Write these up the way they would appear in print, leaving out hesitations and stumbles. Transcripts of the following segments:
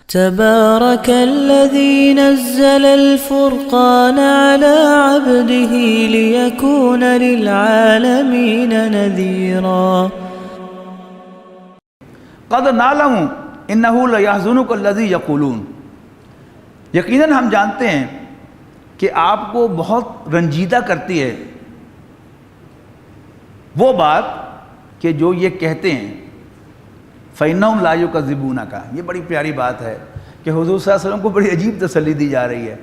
تبارك الذي نزل الفرقان على عبده ليكون للعالمين نذيرا قد نعلم انه ليحزنك الذي يقولون، یقیناً ہم جانتے ہیں کہ آپ کو بہت رنجیدہ کرتی ہے وہ بات کہ جو یہ کہتے ہیں فَإِنَّهُمْ لَا يُكَذِّبُونَكَ۔ یہ بڑی پیاری بات ہے کہ حضور صلی اللہ علیہ وسلم کو بڑی عجیب تسلی دی جا رہی ہے،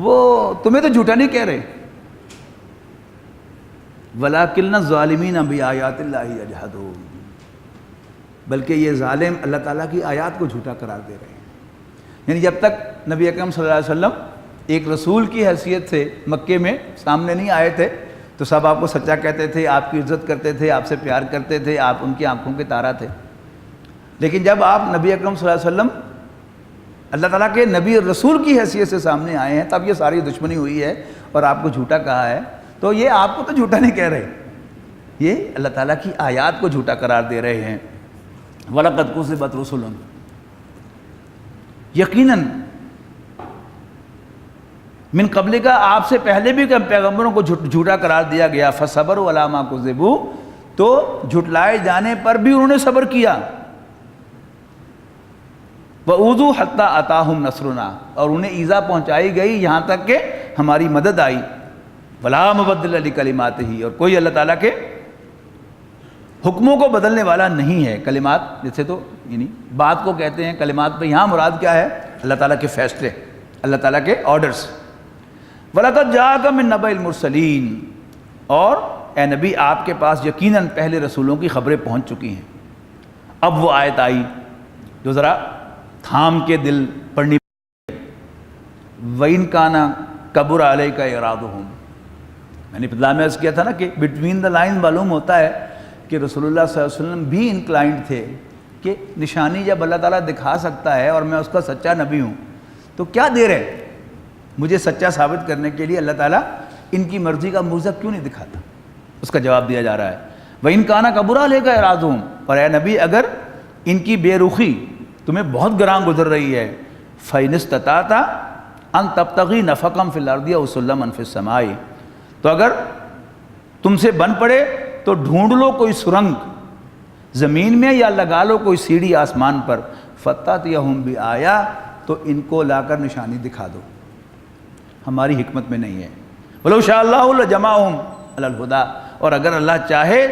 وہ تمہیں تو جھوٹا نہیں کہہ رہے، وَلَٰكِنَّ الظَّالِمِينَ بِآيَاتِ اللَّهِ يَجْحَدُونَ، بلکہ یہ ظالم اللہ تعالیٰ کی آیات کو جھوٹا قرار دے رہے ہیں۔ یعنی جب تک نبی اکرم صلی اللہ علیہ وسلم ایک رسول کی حیثیت سے مکے میں سامنے نہیں آئے تھے تو سب آپ کو سچا کہتے تھے، آپ کی عزت کرتے تھے، آپ سے پیار کرتے تھے، آپ ان کی آنکھوں کے تارا تھے۔ لیکن جب آپ نبی اکرم صلی اللہ علیہ وسلم اللہ تعالیٰ کے نبی اور رسول کی حیثیت سے سامنے آئے ہیں تب یہ ساری دشمنی ہوئی ہے اور آپ کو جھوٹا کہا ہے، تو یہ آپ کو تو جھوٹا نہیں کہہ رہے، یہ اللہ تعالیٰ کی آیات کو جھوٹا قرار دے رہے ہیں۔ وَلَقَدْ كُذِّبَتْ رُسُلٌ، یقیناً من قبل کا آپ سے پہلے بھی پیغمبروں کو جھوٹا قرار دیا گیا، فَصَبَرُوا عَلَىٰ مَا كُذِّبُوا، تو جھٹلائے جانے پر بھی انہوں نے صبر کیا، وَأُوذُوا حَتَّىٰ أَتَاهُمْ نَصْرُنَا، اور انہیں ایذا پہنچائی گئی یہاں تک کہ ہماری مدد آئی، وَلَا مُبَدِّلَ لِكَلِمَاتِهِ، اور کوئی اللہ تعالیٰ کے حکموں کو بدلنے والا نہیں ہے۔ کلمات جیسے تو یعنی بات کو کہتے ہیں، کلمات پہ یہاں مراد کیا ہے؟ اللہ تعالیٰ کے فیصلے، اللہ تعالیٰ کے آرڈرز۔ وَلَقَدْ جَاءَكَ مِن نَبَإِ الْمُرْسَلِينَ، اور اے نبی آپ کے پاس یقیناً پہلے رسولوں کی خبریں پہنچ چکی ہیں۔ اب وہ آیت آئی جو ذرا تھام کے دل پڑھنی، وَإِن كَانَ كَبُرَ عَلَيْكَ إِعْرَاضُهُمْ، میں نے ابتدا میں عرض کیا تھا نا کہ بٹوین دا لائن معلوم ہوتا ہے کہ رسول اللہ صلی اللہ علیہ وسلم بھی انکلائنڈ تھے کہ نشانی جب اللہ تعالیٰ دکھا سکتا ہے اور میں اس کا سچا نبی ہوں تو کیا دیر ہے مجھے سچا ثابت کرنے کے لیے اللہ تعالیٰ ان کی مرضی کا معجزہ کیوں نہیں دکھاتا؟ اس کا جواب دیا جا رہا ہے، وَإِن كَانَ كَبُرَ عَلَيْكَ إِعْرَاضُهُمْ، اور اے نبی اگر ان کی بے رخی تمہیں بہت گراں گزر رہی ہے، فَإِنِ اسْتَطَعْتَ أَن تَبْتَغِي نَفَقًا فِي الْأَرْضِ أَوْ سُلَّمًا فِي السَّمَاءِ، تو اگر تم سے بن پڑے تو ڈھونڈ لو کوئی سرنگ زمین میں یا لگا لو کوئی سیڑھی آسمان پر، فَتَأْتِيَهُمْ بِآيَةٍ، تو ان کو لا کر نشانی دکھا دو، ہماری حکمت میں نہیں ہے۔ وَلَوْ شَاءَ اللَّهُ لَجَمَعَهُمْ عَلَى الْهُدَىٰ، اور اگر اللہ چاہے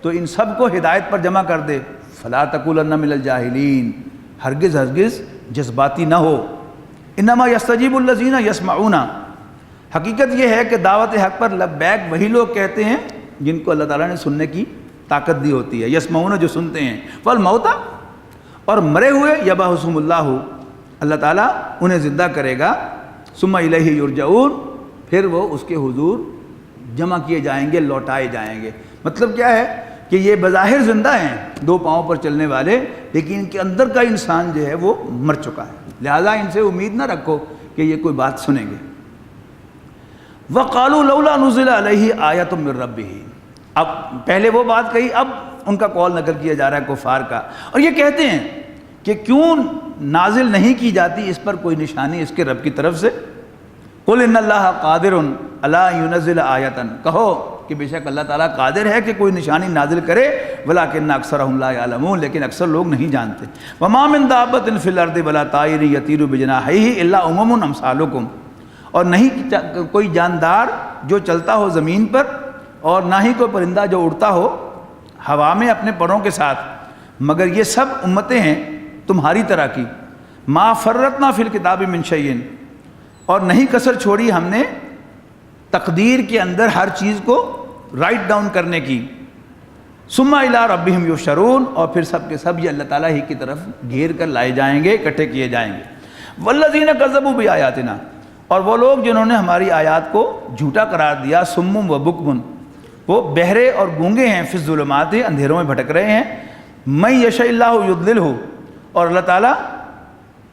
تو ان سب کو ہدایت پر جمع کر دے، فَلَا تَكُونَنَّ مِنَ الْجَاهِلِينَ، ہرگز ہرگز جذباتی نہ ہو، انما یستجیب الذین یسمعون، حقیقت یہ ہے کہ دعوت حق پر لبیک وہی لوگ کہتے ہیں جن کو اللہ تعالیٰ نے سننے کی طاقت دی ہوتی ہے، یسمعون جو سنتے ہیں، والموتى، اور مرے ہوئے یبعثہم اللہ، اللہ تعالیٰ انہیں زندہ کرے گا، ثم الیہ یرجعون، پھر وہ اس کے حضور جمع کیے جائیں گے، لوٹائے جائیں گے۔ مطلب کیا ہے کہ یہ بظاہر زندہ ہیں، دو پاؤں پر چلنے والے، لیکن ان کے اندر کا انسان جو ہے وہ مر چکا ہے، لہذا ان سے امید نہ رکھو کہ یہ کوئی بات سنیں گے۔ وَقَالُوا لَوْلَا نُزِلَ عَلَيْهِ آیَةٌ مِّن رَّبِّهِ، اب پہلے وہ بات کہی، اب ان کا قول نقل کیا جا رہا ہے کفار کا، اور یہ کہتے ہیں کہ کیوں نازل نہیں کی جاتی اس پر کوئی نشانی اس کے رب کی طرف سے؟ قُلْ إِنَّ اللَّهَ قَادِرٌ عَلَىٰ أَن يُنَزِّلَ آیَةً، کہو کہ بے شک اللہ تعالیٰ قادر ہے کہ کوئی نشانی نازل کرے، وَلَٰكِنَّ أَكْثَرَهُمْ لَا يَعْلَمُونَ، لیکن اکثر لوگ نہیں جانتے۔ وَمَا مِن دَابَّةٍ فِي الْأَرْضِ وَلَا طَائِرٍ يَطِيرُ بِجَنَاحَيْهِ إِلَّا أُمَمٌ أَمْثَالُكُمْ، اور نہیں کوئی جاندار جو چلتا ہو زمین پر، اور نہ ہی کوئی پرندہ جو اڑتا ہو ہوا میں اپنے پروں کے ساتھ، مگر یہ سب امتیں ہیں تمہاری طرح کی۔ ما فرطنا فی الکتاب من شیء، اور نہیں کسر چھوڑی ہم نے تقدیر کے اندر ہر چیز کو رائٹ ڈاؤن کرنے کی۔ ثم الی ربہم یحشرون، اور پھر سب کے سب یہ اللہ تعالیٰ ہی کی طرف گھیر کر لائے جائیں گے، اکٹھے کیے جائیں گے۔ والذین کذبوا بآیاتنا، اور وہ لوگ جنہوں نے ہماری آیات کو جھوٹا قرار دیا، صم و بکم، وہ بہرے اور گونگے ہیں، فی الظلمات، اندھیروں میں بھٹک رہے ہیں، من یشاء اللہ یضللہ، اور اللہ تعالیٰ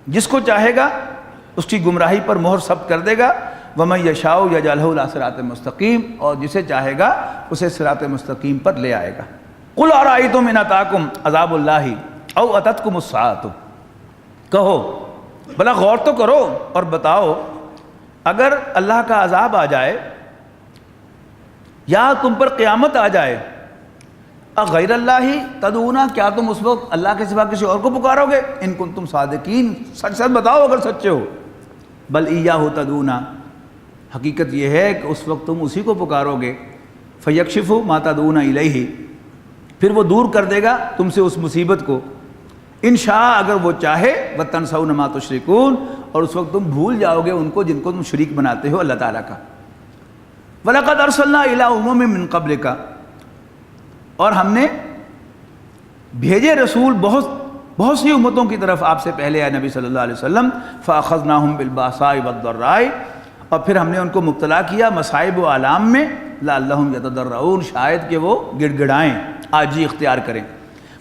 جس کو چاہے گا اس کی گمراہی پر مہر ثبت کر دے گا، ومن یشاء یجعلہ علی صراط مستقیم، اور جسے چاہے گا اسے صراط مستقیم پر لے آئے گا۔ قل ارأیتم ان اتاکم عذاب اللہ او اتتکم الساعۃ، کہو بھلا غور تو کرو اور بتاؤ، اگر اللہ کا عذاب آ جائے یا تم پر قیامت آ جائے، غیر اللہ ہی تدعونا، کیا تم اس وقت اللہ کے سوا کسی اور کو پکارو گے؟ ان کنتم صادقین، سچ سچ بتاؤ اگر سچے ہو۔ بل ایاہ تدعونا، حقیقت یہ ہے کہ اس وقت تم اسی کو پکارو گے، فیکشف ما تدعون الیہ، پھر وہ دور کر دے گا تم سے اس مصیبت کو، ان شاء اگر وہ چاہے، وتنسون ما تشرکون، اور اس وقت تم بھول جاؤ گے ان کو جن کو تم شریک بناتے ہو اللہ تعالیٰ کا۔ وَلَقَدْ أَرْسَلْنَا إِلَىٰ أُمَمٍ مِّن قَبْلِكَ، اور ہم نے بھیجے رسول بہت سی امتوں کی طرف آپ سے پہلے آئے نبی صلی اللہ علیہ وسلم، فَأَخَذْنَاهُمْ بِالْبَأْسَاءِ وَالضَّرَّاءِ، اور پھر ہم نے ان کو مبتلا کیا مصائب و آلام میں، لعلہم یتضرعون، شاید کہ وہ گڑ گڑائیں، عاجزی اختیار کریں۔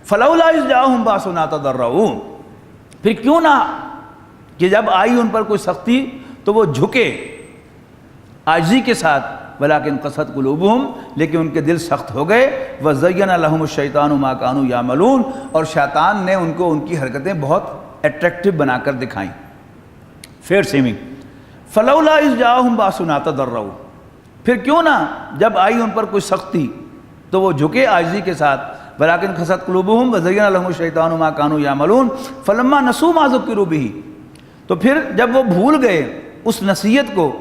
فلولا اذ جاءہم باسنا تضرعون، پھر کیوں نہ کہ جب آئی ان پر کوئی سختی تو وہ جھکے عاجزی کے ساتھ، ولیکن قست قلوبہم، لیکن ان کے دل سخت ہو گئے، وزین لہم الشیطان ما کانوا یعملون، اور شیطان نے ان کو ان کی حرکتیں بہت اٹریکٹیو بنا کر دکھائیں، فیئر سیمنگ۔ فلولا اذ جاءہم باسنا تضرعون، پھر کیوں نہ جب آئی ان پر کوئی سختی تو وہ جھکے عاجزی کے ساتھ، ولیکن قست قلوبہم وزین لہم الشیطان ما کانوا یعملون، فلما نسوا ما ذکروا بہ، تو پھر جب وہ بھول گئے اس نصیحت کو،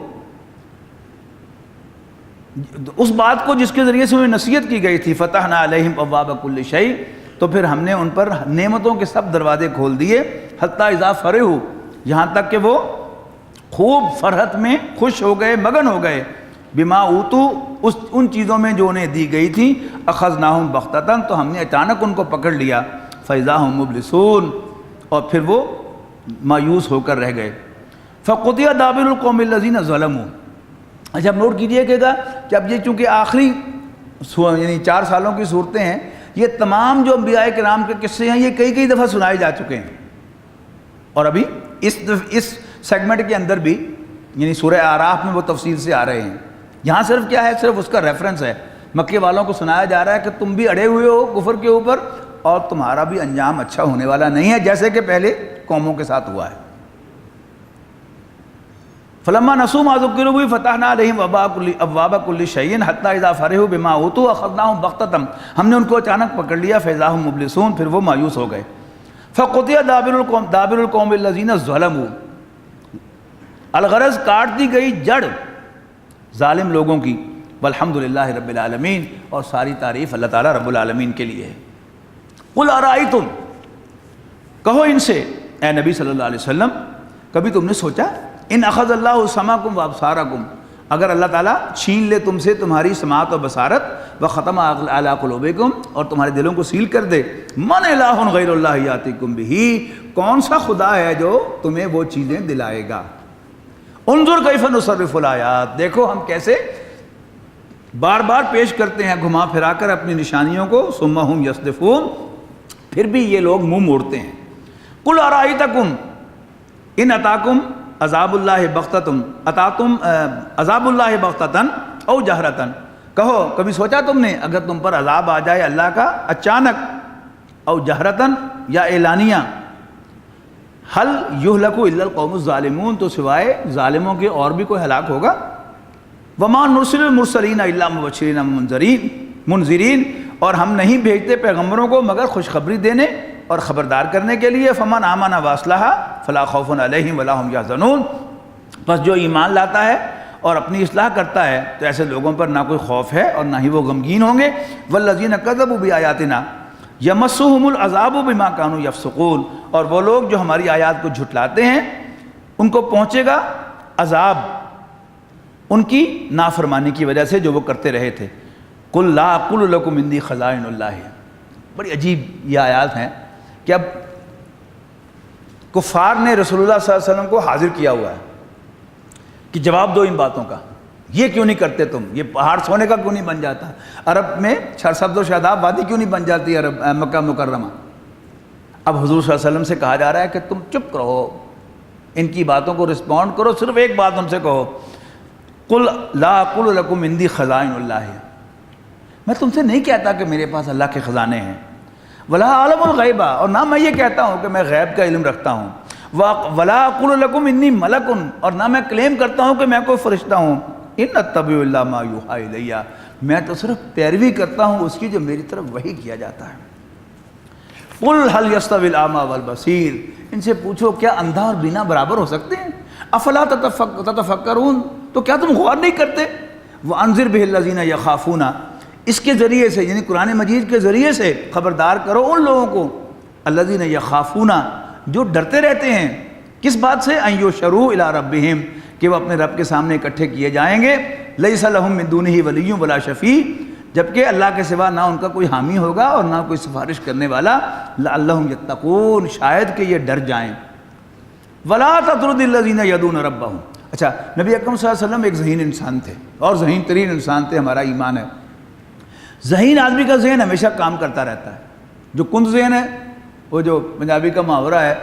اس بات کو جس کے ذریعے سے انہیں نصیحت کی گئی تھی، فتحنا علیہم ابواب کل شیء، تو پھر ہم نے ان پر نعمتوں کے سب دروازے کھول دیے، حتی اذا فرحوا، یہاں تک کہ وہ خوب فرحت میں خوش ہو گئے، مگن ہو گئے، بما اوتوا، ان چیزوں میں جو انہیں دی گئی تھی، اخذناہم بغتۃ، تو ہم نے اچانک ان کو پکڑ لیا، فاذا ہم مبلسون، اور پھر وہ مایوس ہو کر رہ گئے۔ فقضی دابر القوم الذین ظلموا، اچھا اب نوٹ کیجئے گا کہ اب یہ چونکہ آخری یعنی 4 سالوں کی صورتیں ہیں، یہ تمام جو انبیاء کرام کے قصے ہیں یہ کئی دفعہ سنائے جا چکے ہیں، اور ابھی اس سیگمنٹ کے اندر بھی یعنی سورہ اعراف میں وہ تفصیل سے آ رہے ہیں۔ یہاں صرف کیا ہے، صرف اس کا ریفرنس ہے، مکے والوں کو سنایا جا رہا ہے کہ تم بھی اڑے ہوئے ہو کفر کے اوپر، اور تمہارا بھی انجام اچھا ہونے والا نہیں ہے جیسے کہ پہلے قوموں کے ساتھ ہوا ہے۔ فلما نسوا ما ذکروا بہ فتحنا علیہم ابواب کل شیء حتی اذا فرحوا بما اوتوا اخذناہم بغتۃ، ہم نے ان کو اچانک پکڑ لیا، فاذا ہم مبلسون، پھر وہ مایوس ہو گئے۔ فقضی دابر القوم الذین ظلموا، الغرض کاٹ دی گئی جڑ ظالم لوگوں کی، والحمد للہ رب العالمین، اور ساری تعریف اللہ تعالیٰ رب العالمین کے لیے ہے۔ قل ارائیتم، کہو ان سے اے نبی صلی اللہ علیہ وسلم، کبھی تم نے سوچا، ان اخذ اللہ سمعکم وابصارکم، اگر اللہ تعالیٰ چھین لے تم سے تمہاری سماعت و بصارت، وختم علی قلوبکم، اور تمہارے دلوں کو سیل کر دے، من الہ غیر اللہ یاتیکم بہ، کون سا خدا ہے جو تمہیں وہ چیزیں دلائے گا؟ انظر کیف نصرف الآیات، دیکھو ہم کیسے بار بار پیش کرتے ہیں گھما پھرا کر اپنی نشانیوں کو، ثم ہم یصدفون، پھر بھی یہ لوگ منہ موڑتے ہیں۔ قل ارائیتکم ان اتاکم عذاب اللہ بغتۃ، عذاب اللہ بغتۃ او جہرۃ، کہو کبھی سوچا تم نے اگر تم پر عذاب آ جائے اللہ کا اچانک، او جہرۃ یا اعلانیہ، حل یہلک الا القوم الظالمون، تو سوائے ظالموں کے اور بھی کوئی ہلاک ہوگا؟ وما نرسل المرسلین الا مبشرین منذرین، اور ہم نہیں بھیجتے پیغمبروں کو مگر خوشخبری دینے اور خبردار کرنے کے لیے، فمن آمن واصلح فلا خوف علیہم ولا هم یحزنون، بس جو ایمان لاتا ہے اور اپنی اصلاح کرتا ہے تو ایسے لوگوں پر نہ کوئی خوف ہے اور نہ ہی وہ غمگین ہوں گے۔ والذین کذبوا بآیاتنا یمسهم العذاب بما كانوا یفسقون، اور وہ لوگ جو ہماری آیات کو جھٹلاتے ہیں ان کو پہنچے گا عذاب ان کی نافرمانی کی وجہ سے جو وہ کرتے رہے تھے۔ قل لا اقول لکم عندی خزائن اللہ، بڑی عجیب یہ آیات ہیں کہ اب کفار نے رسول اللہ صلی اللہ علیہ وسلم کو حاضر کیا ہوا ہے کہ جواب دو ان باتوں کا، یہ کیوں نہیں کرتے تم، یہ پہاڑ سونے کا کیوں نہیں بن جاتا، عرب میں سرسبز و شاداب وادی کیوں نہیں بن جاتی عرب مکہ مکرمہ؟ اب حضور صلی اللہ علیہ وسلم سے کہا جا رہا ہے کہ تم چپ رہو، ان کی باتوں کو رسپونڈ کرو، صرف ایک بات ان سے کہو، قل لا اقول لکم عندی خزائن اللہ، میں تم سے نہیں کہتا کہ میرے پاس اللہ کے خزانے ہیں، ولا عالم الغیبہ، اور نہ میں یہ کہتا ہوں کہ میں غیب کا علم رکھتا ہوں، وَلَا أَقُولُ لَكُمْ إِنِّي مَلَكٌ، اور نہ میں کلیم کرتا ہوں کہ میں کوئی فرشتہ ہوں، إِنْ أَتَّبِعُ إِلَّا مَا يُوحَىٰ إِلَيَّ، میں تو صرف پیروی کرتا ہوں اس کی جو میری طرف وحی کیا جاتا ہے۔ قُلْ هَلْ يَسْتَوِي الْأَعْمَىٰ وَالْبَصِيرُ، ان سے پوچھو کیا اندھا اور بینا برابر ہو سکتے ہیں؟ افلا تتفکرون، تو کیا تم غور نہیں کرتے؟ وَأَنذِرْ بِهِ الَّذِينَ يَخَافُونَ، اس کے ذریعے سے یعنی قرآن مجید کے ذریعے سے خبردار کرو ان لوگوں کو، الَّذِينَ يَخَافُونَ، جو ڈرتے رہتے ہیں کس بات سے؟ أَن يُحْشَرُوا إِلَىٰ رَبِّهِمْ، کہ وہ اپنے رب کے سامنے اکٹھے کیے جائیں گے، لَيْسَ لَهُم مِّن دُونِهِ وَلِيٌّ وَلَا شَفِيعٌ، جبکہ اللہ کے سوا نہ ان کا کوئی حامی ہوگا اور نہ کوئی سفارش کرنے والا، لَعَلَّهُمْ يَتَّقُونَ، شاید کہ یہ ڈر جائیں۔ وَلَا تَطْرُدِ الَّذِينَ يَدْعُونَ رَبَّهُمْ، اچھا نبی اکرم صلی اللہ علیہ وسلم ایک ذہین انسان تھے اور ذہین ترین انسان تھے، ہمارا ایمان ہے۔ ذہین آدمی کا ذہن ہمیشہ کام کرتا رہتا ہے، جو کند ذہن ہے وہ جو پنجابی کا محاورہ ہے،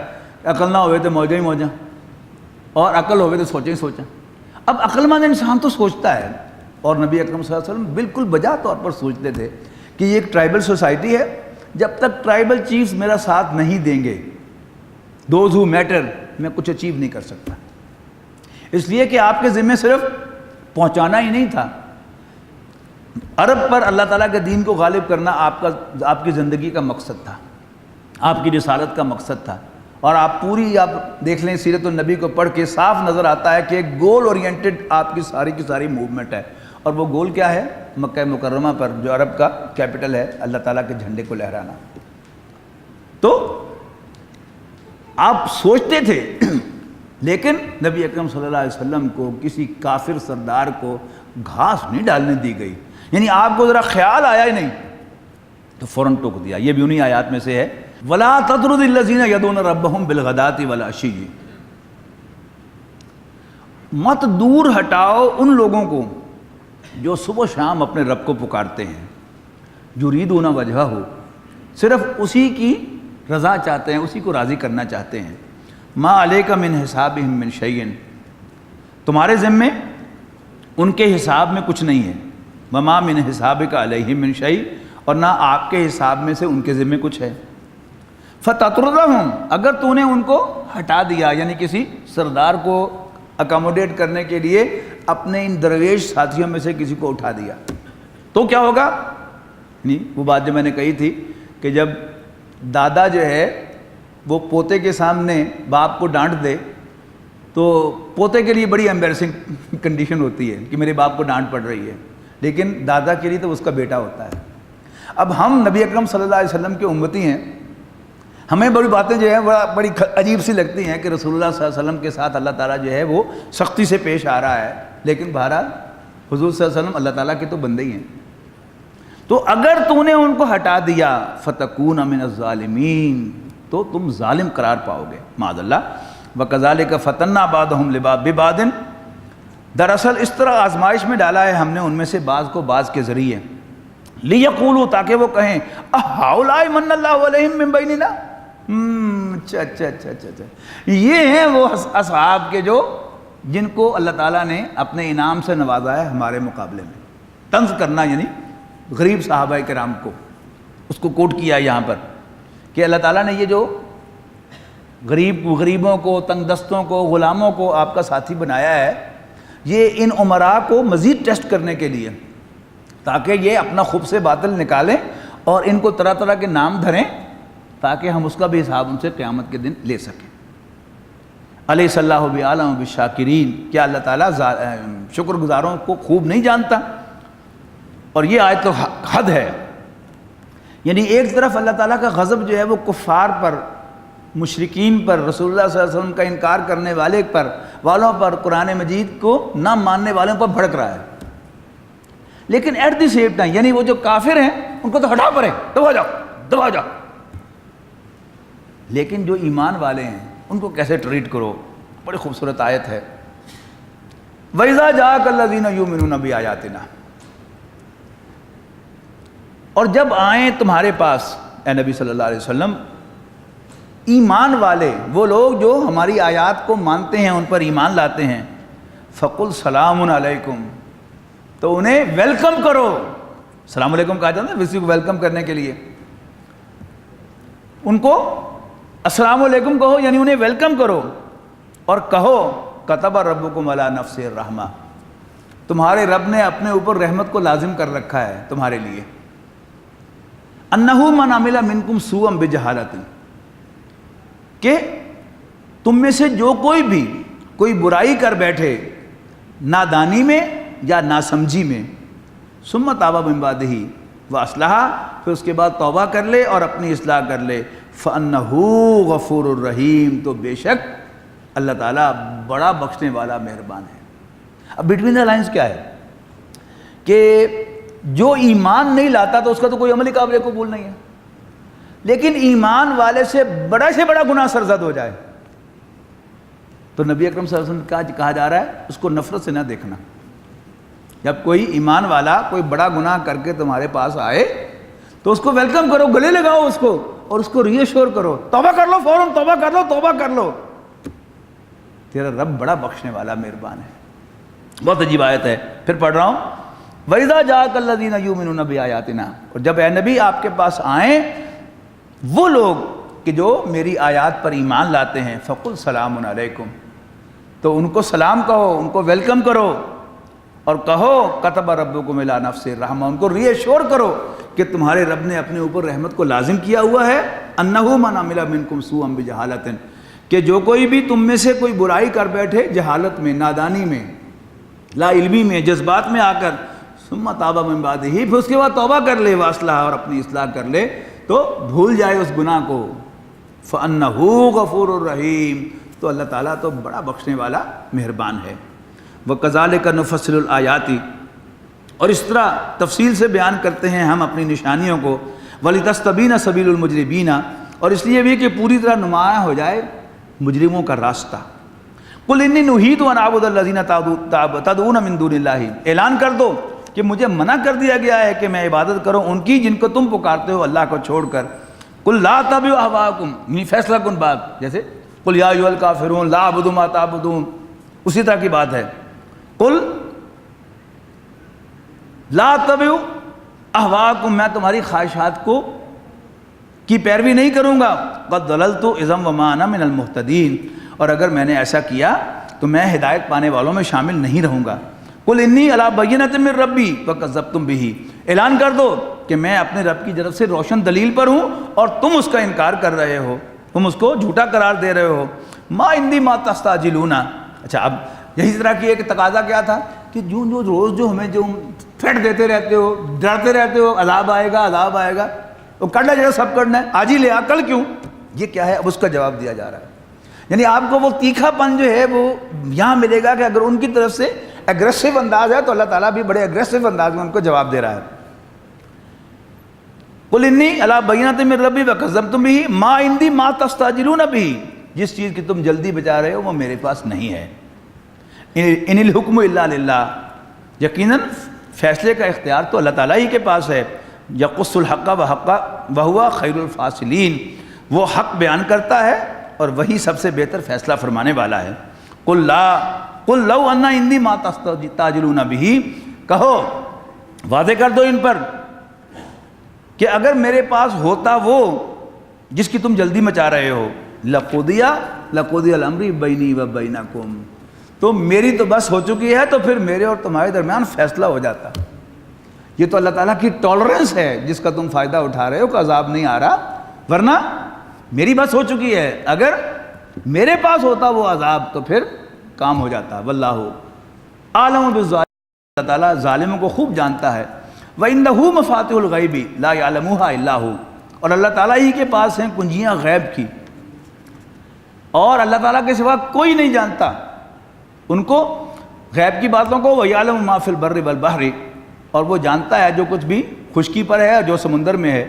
عقل نہ ہوئے تو موجیں ہی موجاں، اور عقل ہوئے تو سوچیں ہی سوچاں۔ اب عقل مند انسان تو سوچتا ہے، اور نبی اکرم صلی اللہ علیہ وسلم بالکل بجا طور پر سوچتے تھے کہ یہ ایک ٹرائبل سوسائٹی ہے، جب تک ٹرائبل چیفز میرا ساتھ نہیں دیں گے، دوز ہو میٹر، میں کچھ اچیو نہیں کر سکتا۔ اس لیے کہ آپ کے ذمہ صرف پہنچانا ہی نہیں تھا، عرب پر اللہ تعالیٰ کے دین کو غالب کرنا آپ کی زندگی کا مقصد تھا، آپ کی رسالت کا مقصد تھا۔ اور آپ دیکھ لیں سیرت النبی کو پڑھ کے صاف نظر آتا ہے کہ ایک گول اورینٹڈ آپ کی ساری موومنٹ ہے، اور وہ گول کیا ہے؟ مکہ مکرمہ پر جو عرب کا کیپٹل ہے، اللہ تعالیٰ کے جھنڈے کو لہرانا۔ تو آپ سوچتے تھے، لیکن نبی اکرم صلی اللہ علیہ وسلم کو کسی کافر سردار کو گھاس نہیں ڈالنے دی گئی، یعنی آپ کو ذرا خیال آیا ہی نہیں تو فوراً ٹوک دیا۔ یہ بھی انہی آیات میں سے ہے، وَلَا تَطْرُدِ الَّذِينَ يَدْعُونَ رَبَّهُمْ بِالْغَدَاةِ وَالْعَشِيِّ، مت دور ہٹاؤ ان لوگوں کو جو صبح شام اپنے رب کو پکارتے ہیں، یریدون وجہہ، صرف اسی کی رضا چاہتے ہیں، اسی کو راضی کرنا چاہتے ہیں۔ ما علیک من حسابہم من شیء، تمہارے ذمے ان کے حساب میں کچھ نہیں ہے، وما من حسابک علیہم من شیء، اور نہ آپ کے حساب میں سے ان کے ذمے کچھ ہے۔ فتطردہم، اگر تو نے ان کو ہٹا دیا، یعنی کسی سردار کو اکاموڈیٹ کرنے کے لیے اپنے ان درویش ساتھیوں میں سے کسی کو اٹھا دیا، تو کیا ہوگا؟ وہ بات جو میں نے کہی تھی کہ جب دادا جو ہے وہ پوتے کے سامنے باپ کو ڈانٹ دے تو پوتے کے لیے بڑی ایمبیرسنگ کنڈیشن ہوتی ہے کہ میرے باپ کو ڈانٹ پڑ رہی ہے، لیکن دادا کے لیے تو اس کا بیٹا ہوتا ہے۔ اب ہم نبی اکرم صلی اللہ علیہ وسلم کے امتی ہیں، ہمیں بڑی باتیں جو ہیں بڑی عجیب سی لگتی ہیں کہ رسول اللہ صلی اللہ علیہ وسلم کے ساتھ اللہ تعالیٰ جو ہے وہ سختی سے پیش آ رہا ہے، لیکن بہرحال حضور صلی اللہ علیہ وسلم اللہ تعالیٰ کے تو بندے ہی ہیں۔ تو اگر تو نے ان کو ہٹا دیا، فتکون من الظالمین، تو تم ظالم قرار پاؤ گے، معاذ اللہ۔ وَكَذَلِكَ فَتَنَّا بَعْضَهُمْ بِبَعْضٍ، دراصل اس طرح آزمائش میں ڈالا ہے ہم نے ان میں سے بعض کو بعض کے ذریعے، لِيَقُولُوا، تاکہ وہ کہیں أَهَٰؤُلَاءِ مَنَّ اللَّهُ عَلَيْهِم مِّن بَيْنِنَا، اچھا یہ ہیں وہ اصحاب کے جو جن کو اللہ تعالیٰ نے اپنے انعام سے نوازا ہے ہمارے مقابلے میں۔ طنز کرنا یعنی غریب صحابہ کرام کو، اس کو کوٹ کیا یہاں پر کہ اللہ تعالیٰ نے یہ جو غریبوں کو، تنگ دستوں کو، غلاموں کو آپ کا ساتھی بنایا ہے، یہ ان عمراء کو مزید ٹیسٹ کرنے کے لیے، تاکہ یہ اپنا خوب سے باطل نکالیں اور ان کو طرح طرح کے نام دھریں، تاکہ ہم اس کا بھی حساب ان سے قیامت کے دن لے سکیں۔ الیس اللہ بعالم بالشاکرین، کیا اللہ تعالیٰ شکر گزاروں کو خوب نہیں جانتا؟ اور یہ آیت تو حد ہے، یعنی ایک طرف اللہ تعالیٰ کا غضب جو ہے وہ کفار پر، مشرکین پر، رسول اللہ صلی اللہ علیہ وسلم کا انکار کرنے والوں پر، قرآن مجید کو نہ ماننے والوں پر بھڑک رہا ہے، لیکن ایٹ دی سیم ٹائم یعنی وہ جو کافر ہیں ان کو تو ہٹا پڑے، دبا جاؤ، لیکن جو ایمان والے ہیں ان کو کیسے ٹریٹ کرو، بڑی خوبصورت آیت ہے۔ وَإِذَا جَاءَكَ الَّذِينَ يُؤْمِنُونَ بِآيَاتِنَا، اور جب آئیں تمہارے پاس اے نبی صلی اللہ علیہ وسلم ایمان والے، وہ لوگ جو ہماری آیات کو مانتے ہیں، ان پر ایمان لاتے ہیں، فَقُلْ سَلَامٌ عَلَيْكُمْ، تو انہیں ویلکم کرو۔ السلام علیکم کہا جاتا ہے کسی کو ویلکم کرنے کے لیے، ان کو السلام علیکم کہو یعنی انہیں ویلکم کرو، اور کہو کتب ربکم علی نفسہ الرحمہ، تمہارے رب نے اپنے اوپر رحمت کو لازم کر رکھا ہے تمہارے لیے، انہ من عمل منکم سوءا بجہالۃ، کہ تم میں سے جو کوئی بھی کوئی برائی کر بیٹھے نادانی میں یا ناسمجھی میں، ثم تاب من بعدہ واصلح، پھر اس کے بعد توبہ کر لے اور اپنی اصلاح کر لے، فَأَنَّهُ غَفُورٌ الرحیم، تو بے شک اللہ تعالیٰ بڑا بخشنے والا مہربان ہے۔ اب بٹوین دا لائنز کیا ہے کہ جو ایمان نہیں لاتا تو اس کا تو کوئی عملی قابل قبول نہیں ہے، لیکن ایمان والے سے بڑا گناہ سرزد ہو جائے تو نبی اکرم صلی اللہ علیہ وسلم کا کہا جا رہا ہے اس کو نفرت سے نہ دیکھنا۔ جب کوئی ایمان والا کوئی بڑا گناہ کر کے تمہارے پاس آئے تو اس کو ویلکم کرو، گلے لگاؤ اس کو، اور اس کو ری ایشور کرو، توبہ کر لو، فوراً توبہ کر لو، توبہ کر لو، تیرا رب بڑا بخشنے والا مہربان ہے۔ بہت عجیب آیت ہے، پھر پڑھ رہا ہوں، وَإِذَا جَاءَكَ الَّذِينَ يُؤْمِنُونَ بِآيَاتِنَا، اور جب اے نبی آپ کے پاس آئیں وہ لوگ کہ جو میری آیات پر ایمان لاتے ہیں، فَقُلْ سَلَامٌ عَلَيْكُمْ، تو ان کو سلام کہو، ان کو ویلکم کرو، اور کہو کتب ربکم الی نفسہ الرحمہ، ان کو ری ایشور کرو کہ تمہارے رب نے اپنے اوپر رحمت کو لازم کیا ہوا ہے، انہ من عمل منکم سوءا بجہالۃ، کہ جو کوئی بھی تم میں سے کوئی برائی کر بیٹھے جہالت میں، نادانی میں، لا علمی میں، جذبات میں آ کر، ثم تاب من بعدہ، پھر اس کے بعد توبہ کر لے، واصلح، اور اپنی اصلاح کر لے، تو بھول جائے اس گناہ کو، فَأَنَّهُ غَفُورٌ الرحیم، تو اللہ تعالیٰ تو بڑا بخشنے والا مہربان ہے۔ وَكَذَلِكَ نُفَصِّلُ الْآيَاتِ، اور اس طرح تفصیل سے بیان کرتے ہیں ہم اپنی نشانیوں کو، وَلِتَسْتَبِينَ سَبِيلُ الْمُجْرِمِينَ، اور اس لیے بھی کہ پوری طرح نمایاں ہو جائے مجرموں کا راستہ۔ قُلْ إِنِّي نُهِيتُ أَنْ أَعْبُدَ الَّذِينَ تَدْعُونَ مِن دُونِ اللَّهِ، اعلان کر دو کہ مجھے منع کر دیا گیا ہے کہ میں عبادت کروں ان کی جن کو تم پکارتے ہو اللہ کو چھوڑ کر۔ قُلْ لَا أَتَّبِعُ أَهْوَاءَكُمْ، یعنی فیصلہ کن بات، جیسے قُلْ يَا أَيُّهَا الْكَافِرُونَ لَا أَعْبُدُ مَا تَعْبُدُونَ، اسی طرح کی بات ہے۔ قُلْ لَا أَتَّبِعُ أَهْوَاءَكُمْ، میں تمہاری خواہشات کو کی پیروی نہیں کروں گا، قَدْ ضَلَلْتُ إِذًا وَمَا أَنَا مِنَ الْمُهْتَدِينَ، اور اگر میں نے ایسا کیا تو میں ہدایت پانے والوں میں شامل نہیں رہوں گا۔ قُلْ إِنِّي عَلَىٰ بَيِّنَةٍ مِّن رَّبِّي وَكَذَّبْتُم بِهِ، اعلان کر دو کہ میں اپنے رب کی طرف سے روشن دلیل پر ہوں اور تم اس کا انکار کر رہے ہو، تم اس کو جھوٹا قرار دے رہے ہو۔ مَا عِندِي مَا تَسْتَعْجِلُونَ، اچھا اب یہی طرح کی ایک تقاضا کیا تھا کہ جو روز جو ہمیں جو تھریٹ دیتے رہتے ہو، ڈرتے رہتے ہو، عذاب آئے گا عذاب آئے گا، وہ کرنا جو سب کرنا ہے، آج ہی لے آ، کل کیوں؟ یہ کیا ہے؟ اب اس کا جواب دیا جا رہا ہے، یعنی آپ کو وہ تیکھا پن جو ہے وہ یہاں ملے گا کہ اگر ان کی طرف سے ایگریسو انداز ہے تو اللہ تعالیٰ بھی بڑے ایگریسو انداز میں ان کو جواب دے رہا ہے۔ قُلْ إِنِّي عَلَىٰ بَيِّنَةٍ مِّن رَّبِّي وَكَذَّبْتُم بِهِ مَا عِندِي مَا تَسْتَعْجِلُونَ بِهِ، جس چیز کی تم جلدی بچا رہے ہو وہ میرے پاس نہیں ہے۔ إِنِ الْحُكْمُ إِلَّا لِلَّهِ، یقیناً فیصلے کا اختیار تو اللہ تعالیٰ ہی کے پاس ہے۔ يَقُصُّ الْحَقَّ وَهُوَ خَيْرُ الْفَاصِلِينَ، وہ حق بیان کرتا ہے اور وہی سب سے بہتر فیصلہ فرمانے والا ہے۔ قُلْ لَوْ أَنَّ عِندِي مَا تَسْتَعْجِلُونَ بِهِ، کہو واضح کر دو ان پر کہ اگر میرے پاس ہوتا وہ جس کی تم جلدی مچا رہے ہو، لَقُضِيَ الْأَمْرُ بَيْنِي وَبَيْنَكُمْ، تو میری تو بس ہو چکی ہے تو پھر میرے اور تمہارے درمیان فیصلہ ہو جاتا۔ یہ تو اللہ تعالیٰ کی ٹالرنس ہے جس کا تم فائدہ اٹھا رہے ہو کہ عذاب نہیں آ رہا، ورنہ میری بس ہو چکی ہے، اگر میرے پاس ہوتا وہ عذاب تو پھر کام ہو جاتا۔ واللہ عالم بالظالمین، اللہ تعالیٰ ظالموں کو خوب جانتا ہے۔ وَإِنَّهُ مَفَاتِحُ الْغَيْبِ لَا يَعْلَمُهَا إِلَّا هُوَ، اور اللہ تعالیٰ ہی کے پاس ہیں کنجیاں غیب کی، اور اللہ تعالیٰ کے سوا کوئی نہیں جانتا ان کو، غیب کی باتوں کو۔ وَيَعْلَمُ مَا فِي الْبَرِّ وَالْبَحْرِ، اور وہ جانتا ہے جو کچھ بھی خشکی پر ہے اور جو سمندر میں ہے۔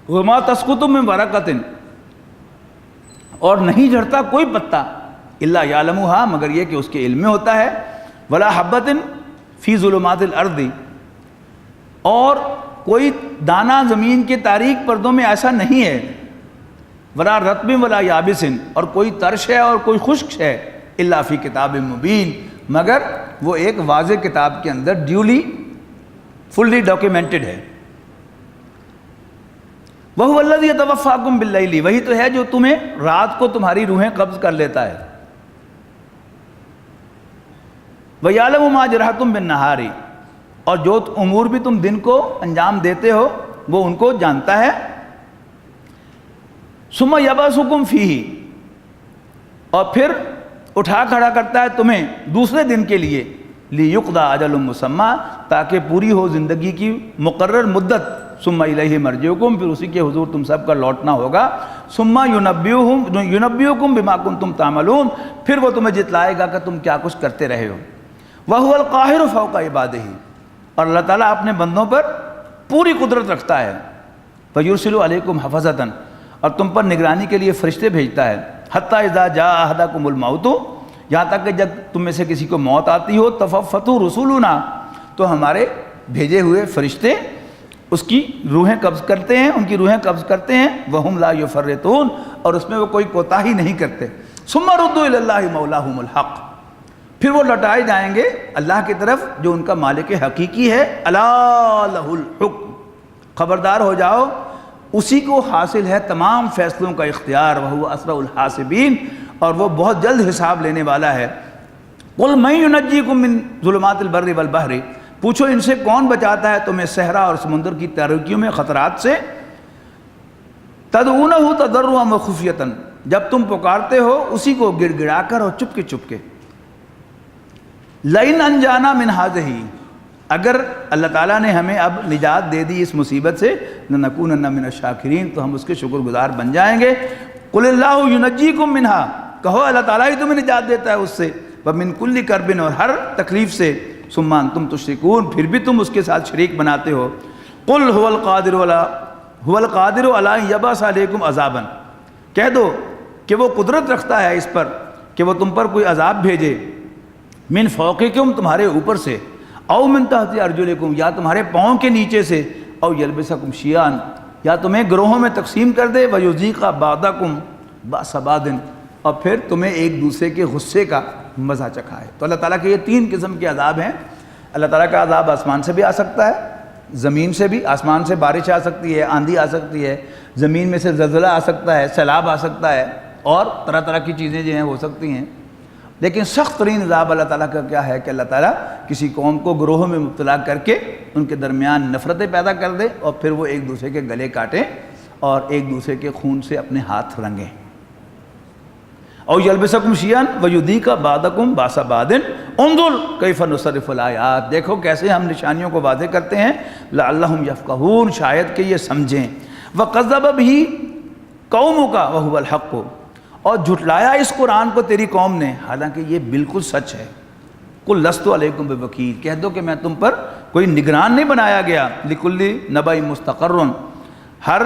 وَمَا تَسْقُطُ مِن وَرَقَةٍ، اور نہیں جھڑتا کوئی پتا، الا یعلمها، مگر یہ کہ اس کے علم میں ہوتا ہے۔ ولا حبۃ فی ظلمات الارض، اور کوئی دانہ زمین کے تاریک پردوں میں ایسا نہیں ہے۔ ولا رطب ولا یابس، اور کوئی ترش ہے اور کوئی خشک ہے، الا فی کتاب مبین، مگر وہ ایک واضح کتاب کے اندر ڈیولی فلی ڈاکیومنٹڈ ہے۔ وَهُوَ الَّذِي يَتَوَفَّاكُم بِاللَّيْلِ، وہی تو ہے جو تمہیں رات کو تمہاری روحیں قبض کر لیتا ہے. وَيَعْلَمُ مَا جَرَحْتُم بِالنَّهَارِ، اور جو امور بھی تم دن کو انجام دیتے ہو وہ ان کو جانتا ہے. ثُمَّ يَبْعَثُكُم فِيهِ، اور پھر اٹھا کھڑا کرتا ہے تمہیں دوسرے دن کے لیے. لِيُقْضَىٰ أَجَلٌ مُّسَمًّى، تاکہ پوری ہو زندگی کی مقرر مدت. ثُمَّ إِلَيْهِ مَرْجِعُكُم، پھر اسی کے حضور تم سب کا لوٹنا ہوگا. ثُمَّ يُنَبِّئُكُم بِمَا كُنتُم تَعْمَلُونَ، پھر وہ تمہیں جتلائے گا کہ تم کیا کچھ کرتے رہے ہو. وَهُوَ الْقَاهِرُ فَوْقَ عِبَادِهِ، اور اللہ تعالیٰ اپنے بندوں پر پوری قدرت رکھتا ہے. وَيُرْسِلُ عَلَيْكُمْ حَفَظَةً، اور تم پر نگرانی کے لیے فرشتے بھیجتا ہے. حَتَّىٰ إِذَا جَاءَ أَحَدَكُمُ الْمَوْتُ، یہاں تک کہ جب تم میں سے کسی کو موت آتی ہو. تَفَفَّتُ رُسُلُنَا، تو ہمارے بھیجے ہوئے فرشتے اس کی روحیں قبض کرتے ہیں، ان کی روحیں قبض کرتے ہیں. وَهُمْ لَا يُفَرِّطُونَ، اور اس میں وہ کوئی کوتاہی نہیں کرتے. ثُمَّ رُدُّوا إِلَى اللَّهِ مَوْلَاهُمُ الْحَقِّ، پھر وہ لوٹائے جائیں گے اللہ کی طرف جو ان کا مالک حقیقی ہے. أَلَا لَهُ الْحُكْمُ، خبردار ہو جاؤ اسی کو حاصل ہے تمام فیصلوں کا اختیار. وَهُوَ أَسْرَعُ الْحَاسِبِينَ، اور وہ بہت جلد حساب لینے والا ہے. قُلْ مَن يُنَجِّيكُم مِّن ظُلُمَاتِ الْبَرِّ وَالْبَحْرِ، پوچھو ان سے کون بچاتا ہے تمہیں صحرا اور سمندر کی تاریکیوں میں خطرات سے. تَدْعُونَهُ تَضَرُّعًا وَخُفْيَةً، جب تم پکارتے ہو اسی کو گڑ گڑا کر اور چپ کے. لَئِنْ أَنْجَانَا مِنْ هَٰذِهِ، اگر اللہ تعالیٰ نے ہمیں اب نجات دے دی اس مصیبت سے. لَنَكُونَنَّ مِنَ الشَّاكِرِينَ، تو ہم اس کے شکر گزار بن جائیں گے. قُلِ اللَّهُ يُنَجِّيكُم مِّنْهَا، کہو اللہ تعالیٰ ہی تمہیں نجات دیتا ہے اس سے. وَمِن كُلِّ كَرْبٍ، اور ہر تکلیف سے. ثُمَّ أَنْتُمْ تُشْرِكُونَ، پھر بھی تم اس کے ساتھ شریک بناتے ہو. قُلْ هُوَ الْقَادِرُ عَلَىٰ أَن يَبْعَثَ عَلَيْكُمْ عَذَابًا، کہہ دو کہ وہ قدرت رکھتا ہے اس پر کہ وہ تم پر کوئی عذاب بھیجے. من فوقکم، تمہارے اوپر سے. او من تحت ارجلکم، یا تمہارے پاؤں کے نیچے سے. او یلبسکم شیعاً، یا تمہیں گروہوں میں تقسیم کر دے. ویذیق بعضکم بأس بعض، اور پھر تمہیں ایک دوسرے کے غصے کا مزہ چکھائے. تو اللہ تعالیٰ کے یہ تین قسم کے عذاب ہیں. اللہ تعالیٰ کا عذاب آسمان سے بھی آ سکتا ہے، زمین سے بھی. آسمان سے بارش آ سکتی ہے، آندھی آ سکتی ہے. زمین میں سے زلزلہ آ سکتا ہے، سیلاب آ سکتا ہے، اور طرح طرح کی چیزیں جو ہیں ہو سکتی ہیں. لیکن سخت ترین عذاب اللہ تعالیٰ کا کیا ہے کہ اللہ تعالیٰ کسی قوم کو گروہوں میں مبتلا کر کے ان کے درمیان نفرتیں پیدا کر دے، اور پھر وہ ایک دوسرے کے گلے کاٹیں اور ایک دوسرے کے خون سے اپنے ہاتھ رنگیں. او یلبسکم شیعاً ویذیق بعضکم بأس بعض انظر کیف نصرف الآیات، دیکھو کیسے ہم نشانیوں کو واضح کرتے ہیں. لعلہم یفقہون، شاید کہ یہ سمجھیں. وکذب بہ قومک وہو الحق، اور جھٹلایا اس قرآن کو تیری قوم نے حالانکہ یہ بالکل سچ ہے. قل لست علیکم بوکیل، کہہ دو کہ میں تم پر کوئی نگران نہیں بنایا گیا. لکل نبأ مستقر، ہر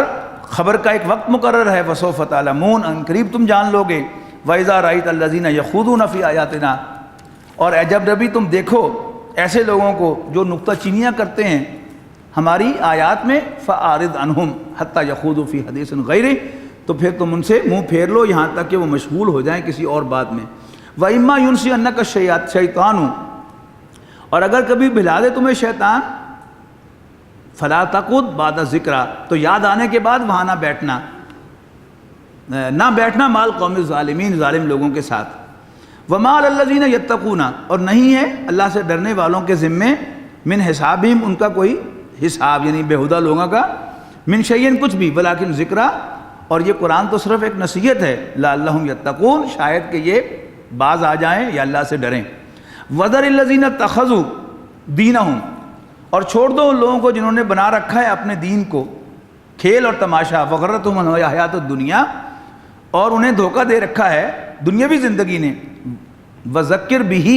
خبر کا ایک وقت مقرر ہے. وسوف تعلمون، ان قریب تم جان لو گے. وَإِذَا رَأَيْتَ الَّذِينَ يَخُوضُونَ فِي آيَاتِنَا، اور جب نبی تم دیکھو ایسے لوگوں کو جو نکتہ چینیاں کرتے ہیں ہماری آیات میں. فَأَعْرِضْ عَنْهُمْ حَتَّى يَخُوضُوا فِي حَدِيثٍ غَيْرِهِ، تو پھر تم ان سے منہ پھیر لو یہاں تک کہ وہ مشغول ہو جائیں کسی اور بات میں. وَإِمَّا يُنْسِيَنَّكَ الشَّيْطَانُ، اور اگر کبھی بھلا دے تمہیں شیطان. فَلَا تَقْعُدْ بَعْدَ الذِّكْرَىٰ، تو یاد آنے کے بعد وہاں نہ بیٹھنا مال قوم ظالمین، ظالم لوگوں کے ساتھ. وَمَا عَلَى الَّذِينَ يَتَّقُونَ، اور نہیں ہے اللہ سے ڈرنے والوں کے ذمے. من حسابہم، ان کا کوئی حساب یعنی بےہودہ لوگوں کا. من شیئن، کچھ بھی. ولیکن ذکرہ، اور یہ قرآن تو صرف ایک نصیحت ہے. لعلہم یتقون، شاید کہ یہ باز آ جائیں یا اللہ سے ڈریں. وَذَرِ الَّذِينَ اتَّخَذُوا دِينَهُمْ، اور چھوڑ دو ان لوگوں کو جنہوں نے بنا رکھا ہے اپنے دین کو کھیل اور تماشا. وَغَرَّتْهُمُ الْحَیَاۃُ الدُّنْیَا، اور انہیں دھوکہ دے رکھا ہے دنیاوی زندگی نے. وَذَكِّرْ بِهِ،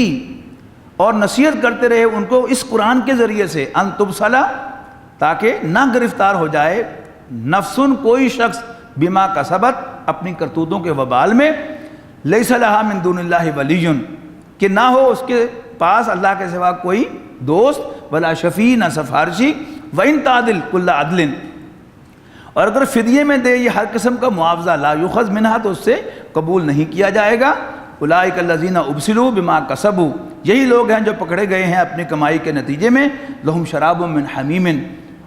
اور نصیحت کرتے رہے ان کو اس قرآن کے ذریعے سے. ان تبصلا، تاکہ نہ گرفتار ہو جائے نفسن، کوئی شخص. بما کسبت، اپنی کرتوتوں کے وبال میں. لیس لہا من دون اللہ ولی، کہ نہ ہو اس کے پاس اللہ کے سوا کوئی دوست. ولا شفیع، نہ سفارشی. وَإِن تَعْدِلْ كُلَّ عَدْلٍ، اور اگر فدیے میں دے یہ ہر قسم کا معاوضہ. لا یؤخذ منہا، تو اس سے قبول نہیں کیا جائے گا. اولئک الذین ابسلوا بما کسبوا، یہی لوگ ہیں جو پکڑے گئے ہیں اپنی کمائی کے نتیجے میں. لہم شراب من حمیم،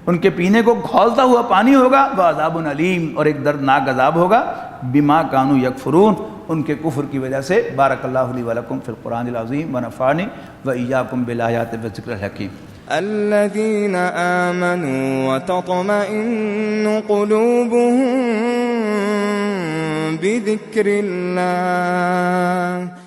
ان کے پینے کو کھولتا ہوا پانی ہوگا، وعذاب علیم، اور ایک دردناک عذاب ہوگا، بما کانوا یکفرون، ان کے کفر کی وجہ سے۔ بارک اللہ لی ولکم فی القرآن العظیم ونفعنی وإیاکم بالآیات والذکر الحکیم۔ الذین آمنوا وتطمئن قلوبهم بذکر اللہ